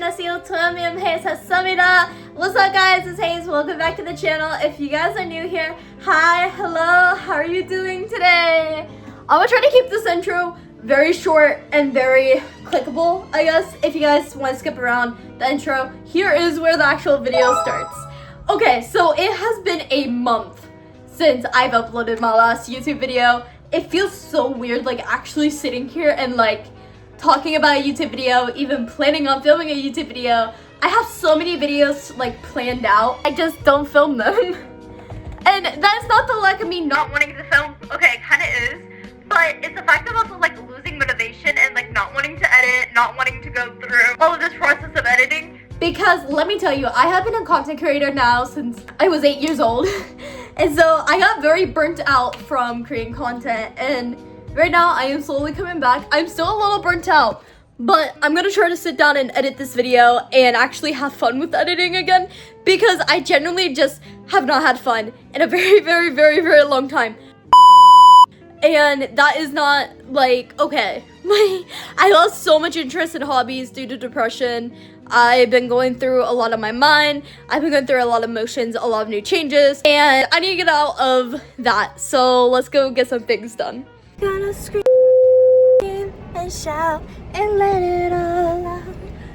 안녕하세요. 저는 Hayes. What's up, guys? It's Hayes. Welcome back to the channel. If you guys are new here, hi, hello, how are you doing today? I'm gonna try to keep this intro very short and very clickable, I guess. If you guys want to skip around the intro, here is where the actual video starts. Okay, so it has been a month since I've uploaded my last YouTube video. It feels so weird, like actually sitting here and like talking about a YouTube video, even planning on filming a YouTube video. I have so many videos like planned out. I just don't film them. And that's not the lack of me not wanting to film. Okay, it kind of is. But it's the fact of also like losing motivation and like not wanting to edit, not wanting to go through all of this process of editing. Because let me tell you, I have been a content creator now since I was 8 years old. And so I got very burnt out from creating content, and right now I am slowly coming back. I'm still a little burnt out, but I'm gonna try to sit down and edit this video and actually have fun with editing again, because I genuinely just have not had fun in a very long time. And that is not like, okay. I lost so much interest in hobbies due to depression. I've been going through a lot of my mind. I've been going through a lot of emotions, a lot of new changes, and I need to get out of that. So let's go get some things done. Gonna scream and shout and let it all out.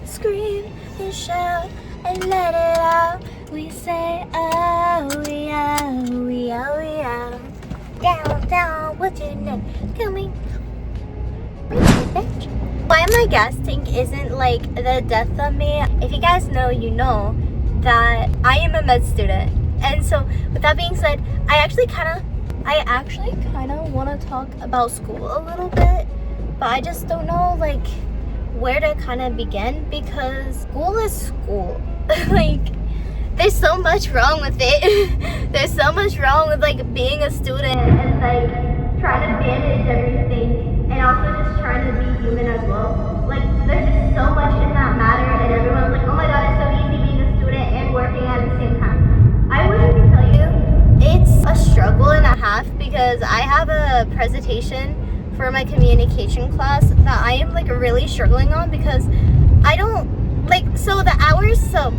Scream and shout and let it out. We say, oh, we are, we are, we are. Down, what's your name? Coming. Why my gas tank isn't like the death of me. If you guys know, you know that I am a med student. And so with that being said, I actually kind of want to talk about school a little bit, but I just don't know like where to kind of begin, because school is school. Like there's so much wrong with it. There's so much wrong with like being a student and like trying to manage everything and also just trying to be human as well. Like there's just so much in that matter, and everyone's like, oh my god, it's so easy being a student and working at the same time. I wish I could tell you it's a struggle and a half, because I have a presentation for my communication class that I am like really struggling on, because I don't like, so the hours, so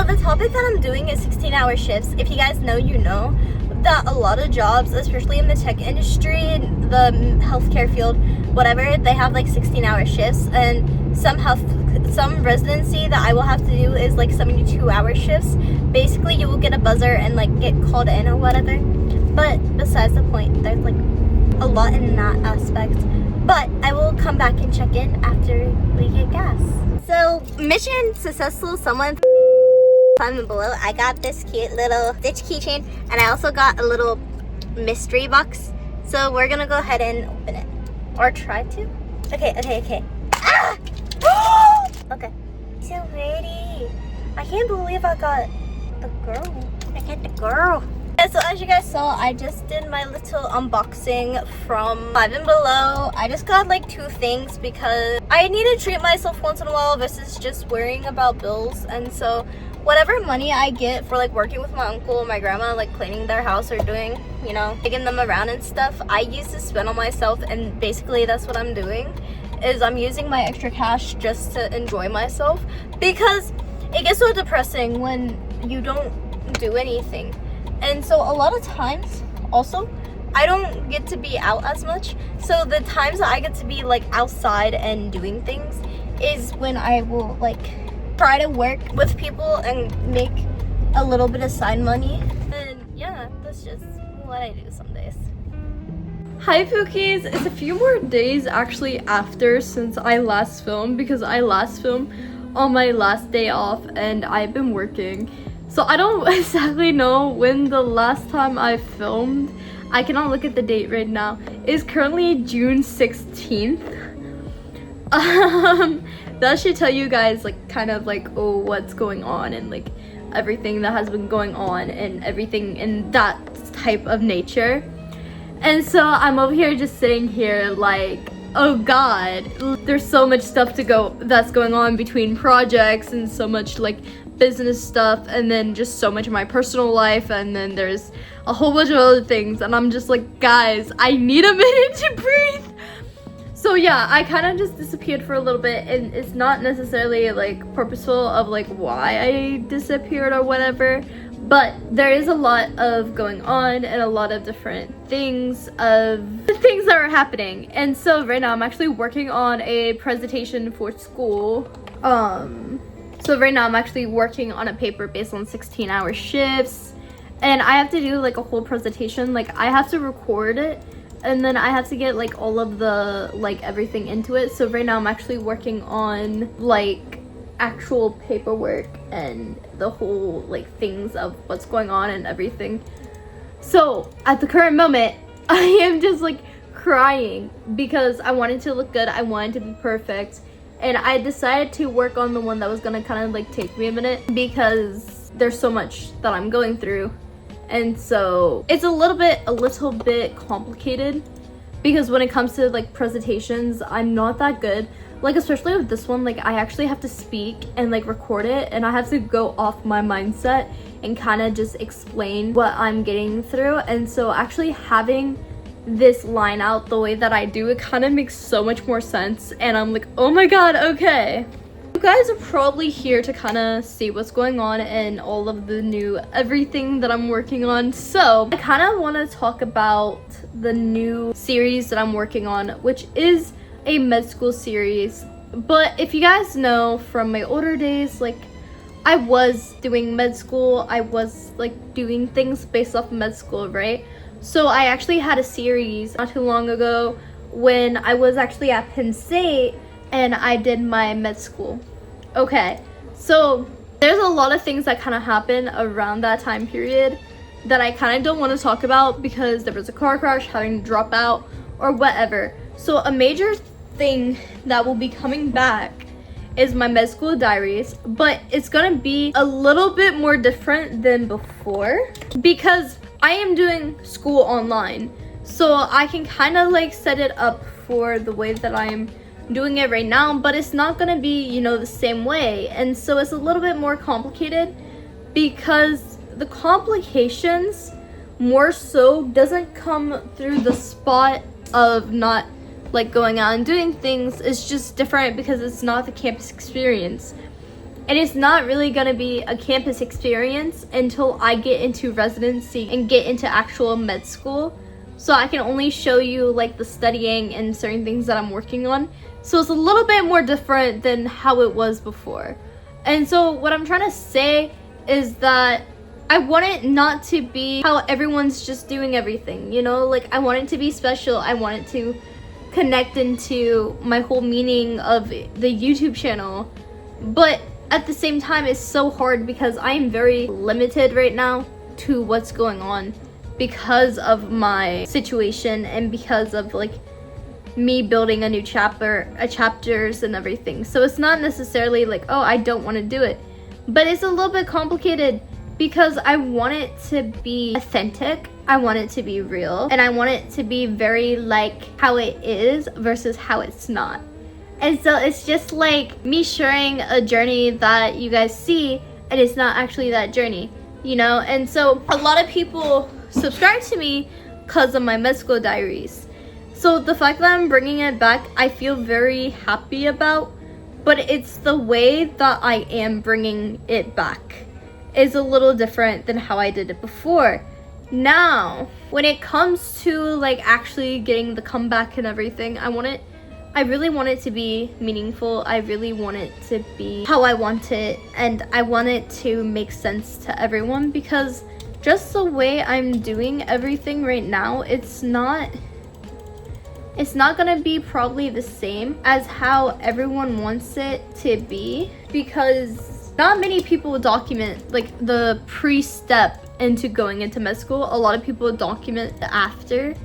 the topic that I'm doing is 16-hour shifts. If you guys know, you know that a lot of jobs, especially in the tech industry, the healthcare field, whatever, they have like 16-hour shifts, and some residency that I will have to do is like 72-hour shifts. Basically, you will get a buzzer and like get called in or whatever. But besides the point, there's like a lot in that aspect. But I will come back and check in after we get gas. So, mission successful. Someone comment below. I got this cute little Stitch keychain, and I also got a little mystery box. So we're gonna go ahead and open it, or try to. Okay. Ah! Okay. So pretty. I can't believe I got the girl. I got the girl. And so as you guys saw, I just did my little unboxing from 5 and Below. I just got like 2 things because I need to treat myself once in a while versus just worrying about bills. And so whatever money I get for like working with my uncle and my grandma, like cleaning their house or doing, you know, taking them around and stuff, I used to spend on myself. And basically that's what I'm doing, is I'm using my extra cash just to enjoy myself, because it gets so depressing when you don't do anything. And so a lot of times also I don't get to be out as much, so the times that I get to be like outside and doing things is when I will like try to work with people and make a little bit of side money. And yeah, that's just what I do some days. Hi Kookies! It's a few more days actually after since I last filmed, because I last filmed on my last day off and I've been working. So I don't exactly know when the last time I filmed. I cannot look at the date right now. It's currently June 16th. That should tell you guys like kind of like, oh, what's going on and like everything that has been going on and everything in that type of nature. And so I'm over here just sitting here like, oh god, there's so much stuff that's going on between projects and so much like business stuff, and then just so much of my personal life, and then there's a whole bunch of other things, and I'm just like, guys, I need a minute to breathe. So yeah, I kind of just disappeared for a little bit, and it's not necessarily like purposeful of like why I disappeared or whatever, but there is a lot of going on and a lot of different things that are happening. And so right now I'm actually working on a presentation for school. So right now I'm actually working on a paper based on 16-hour shifts, and I have to do like a whole presentation. Like I have to record it, and then I have to get like all of the like everything into it. So right now I'm actually working on like actual paperwork and the whole like things of what's going on and everything. So at the current moment I am just like crying because I wanted to look good, I wanted to be perfect, and I decided to work on the one that was gonna kind of like take me a minute because there's so much that I'm going through. And so it's a little bit complicated because when it comes to like presentations, I'm not that good. Like especially with this one, like I actually have to speak and like record it, and I have to go off my mindset and kind of just explain what I'm getting through. And so actually having this line out the way that I do, it kind of makes so much more sense, and I'm like, oh my god, okay. You guys are probably here to kind of see what's going on and all of the new everything that I'm working on. So I kind of want to talk about the new series that I'm working on, which is a med school series. But if you guys know from my older days, like I was doing med school, I was like doing things based off of med school, right? So I actually had a series not too long ago when I was actually at Penn State and I did my med school. Okay, so there's a lot of things that kind of happen around that time period that I kind of don't want to talk about because there was a car crash, having to drop out or whatever. So a major thing that will be coming back is my med school diaries, but it's gonna be a little bit more different than before because I am doing school online. So I can kind of like set it up for the way that I'm doing it right now, but it's not gonna be, you know, the same way. And so it's a little bit more complicated because the complications more so doesn't come through the spot of not like going out and doing things. It's just different because it's not the campus experience, and it's not really gonna be a campus experience until I get into residency and get into actual med school. So I can only show you like the studying and certain things that I'm working on. So it's a little bit more different than how it was before. And so what I'm trying to say is that I want it not to be how everyone's just doing everything, you know? Like I want it to be special. I want it to connect into my whole meaning of the YouTube channel. But at the same time, it's so hard because I am very limited right now to what's going on because of my situation and because of like me building a new chapters and everything. So it's not necessarily like, oh, I don't want to do it, but it's a little bit complicated because I want it to be authentic, I want it to be real, and I want it to be very like how it is versus how it's not. And so it's just like me sharing a journey that you guys see, and it's not actually that journey, you know? And so a lot of people subscribe to me because of my med school diaries. So the fact that I'm bringing it back, I feel very happy about, but it's the way that I am bringing it back is a little different than how I did it before. Now, when it comes to like actually getting the comeback and everything, I really want it to be meaningful. I really want it to be how I want it, and I want it to make sense to everyone because just the way I'm doing everything right now, it's not gonna be probably the same as how everyone wants it to be because not many people document like the pre-step into going into med school. A lot of people document the after.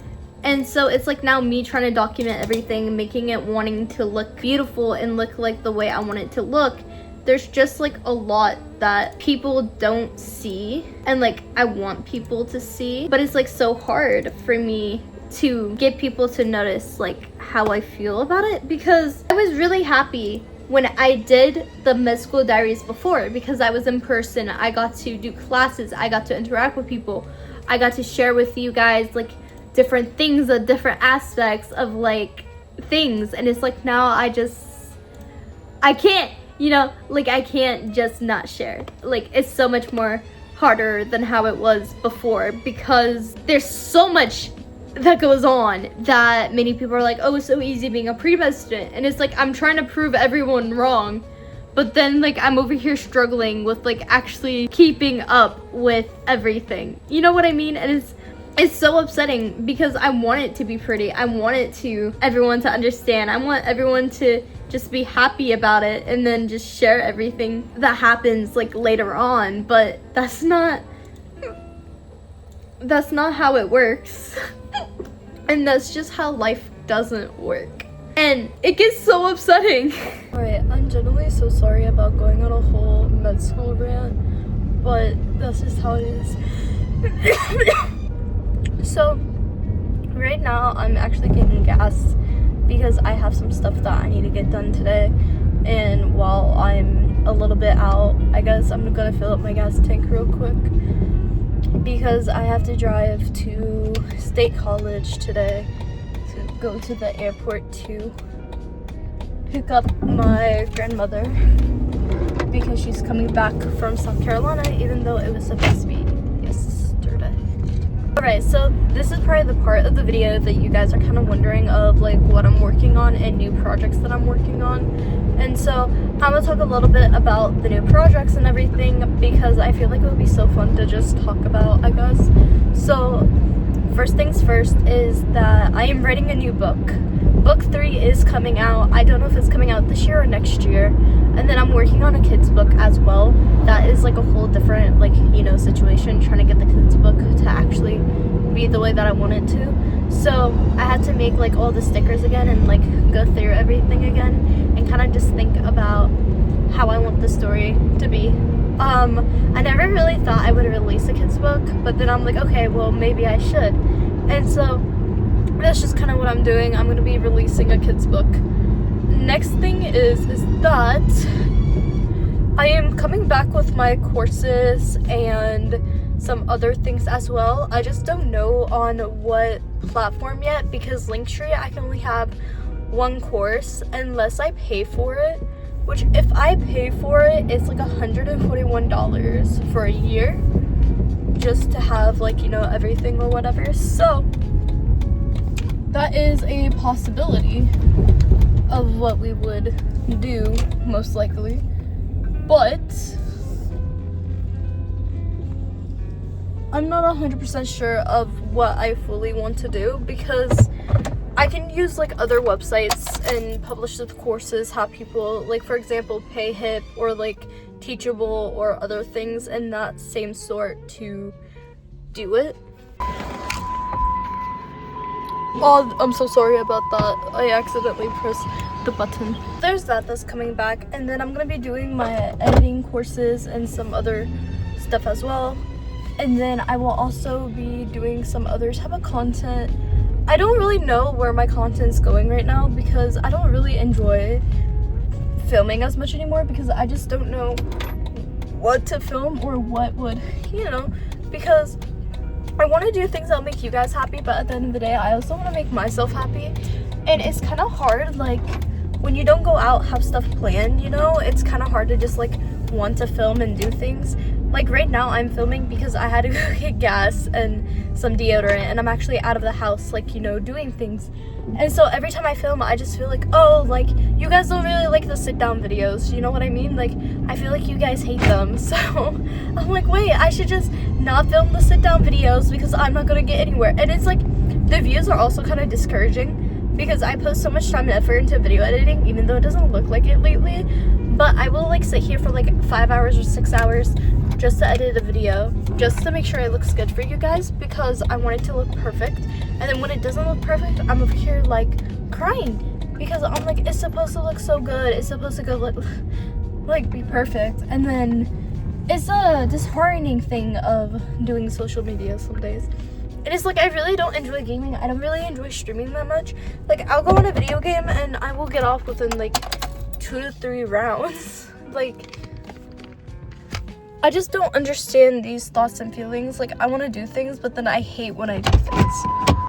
And so it's like now me trying to document everything, making it wanting to look beautiful and look like the way I want it to look. There's just like a lot that people don't see and like I want people to see, but it's like so hard for me to get people to notice like how I feel about it because I was really happy when I did the med school diaries before because I was in person. I got to do classes, I got to interact with people, I got to share with you guys like different things, different aspects of like things, and it's like now I can't, you know, like I can't just not share. Like it's so much more harder than how it was before because there's so much that goes on that many people are like, oh, it's so easy being a pre-med student, and it's like I'm trying to prove everyone wrong, but then like I'm over here struggling with like actually keeping up with everything, you know what I mean? And it's so upsetting because I want it to be pretty. I want everyone to understand. I want everyone to just be happy about it and then just share everything that happens like later on, but that's not how it works. And that's just how life doesn't work. And it gets so upsetting. Alright, I'm genuinely so sorry about going on a whole med school rant, but that's just how it is. So, right now I'm actually getting gas because I have some stuff that I need to get done today. And while I'm a little bit out, I guess I'm gonna fill up my gas tank real quick because I have to drive to State College today to go to the airport to pick up my grandmother because she's coming back from South Carolina, even though it was supposed to be yesterday. Alright, so this is probably the part of the video that you guys are kind of wondering of like what I'm working on and new projects that I'm working on. And so I'm gonna talk a little bit about the new projects and everything because I feel like it would be so fun to just talk about, I guess. So first things first is that I am writing a new book. Book 3 is coming out. I don't know if it's coming out this year or next year. And then I'm working on a kids book as well. That is like a whole different, like, you know, situation, trying to get the kids book to actually be the way that I want it to. So I had to make like all the stickers again and like go through everything again and kind of just think about how I want the story to be. I never really thought I would release a kids book, but then I'm like, okay, well maybe I should. And so that's just kind of what I'm doing. I'm going to be releasing a kids book. Next thing is that I am coming back with my courses and some other things as well. I just don't know on what platform yet because Linktree I can only have one course unless I pay for it, which if I pay for it, it's like $141 for a year just to have like, you know, everything or whatever. So that is a possibility of what we would do, most likely. But I'm not 100% sure of what I fully want to do because I can use like other websites and publish the courses, have people, like for example, PayHip or like Teachable or other things in that same sort to do it. Oh, I'm so sorry about that. I accidentally pressed the button. There's that's coming back, and then I'm gonna be doing my editing courses and some other stuff as well. And then I will also be doing some other type of content. I don't really know where my content's going right now because I don't really enjoy filming as much anymore because I just don't know what to film or what would, you know, because I want to do things that'll make you guys happy, but at the end of the day, I also want to make myself happy. And it's kind of hard, like, when you don't go out, have stuff planned, you know? It's kind of hard to just, like, want to film and do things. Like, right now, I'm filming because I had to go get gas and some deodorant, and I'm actually out of the house, like, you know, doing things. And so every time I film, I just feel like, oh, like, you guys don't really like the sit-down videos, you know what I mean? Like, I feel like you guys hate them, so I'm like, wait, I should just not film the sit-down videos because I'm not gonna get anywhere. And it's like, the views are also kind of discouraging because I put so much time and effort into video editing, even though it doesn't look like it lately, but I will, like, sit here for, like, 5 hours or 6 hours just to edit a video, just to make sure it looks good for you guys because I want it to look perfect. And then when it doesn't look perfect, I'm over here like crying because I'm like, it's supposed to look so good, it's supposed to go like be perfect. And then it's a disheartening thing of doing social media some days. And it's like, I really don't enjoy gaming. I don't really enjoy streaming that much. Like, I'll go on a video game and I will get off within like 2 to 3 rounds. Like, I just don't understand these thoughts and feelings. Like, I want to do things, but then I hate when I do things.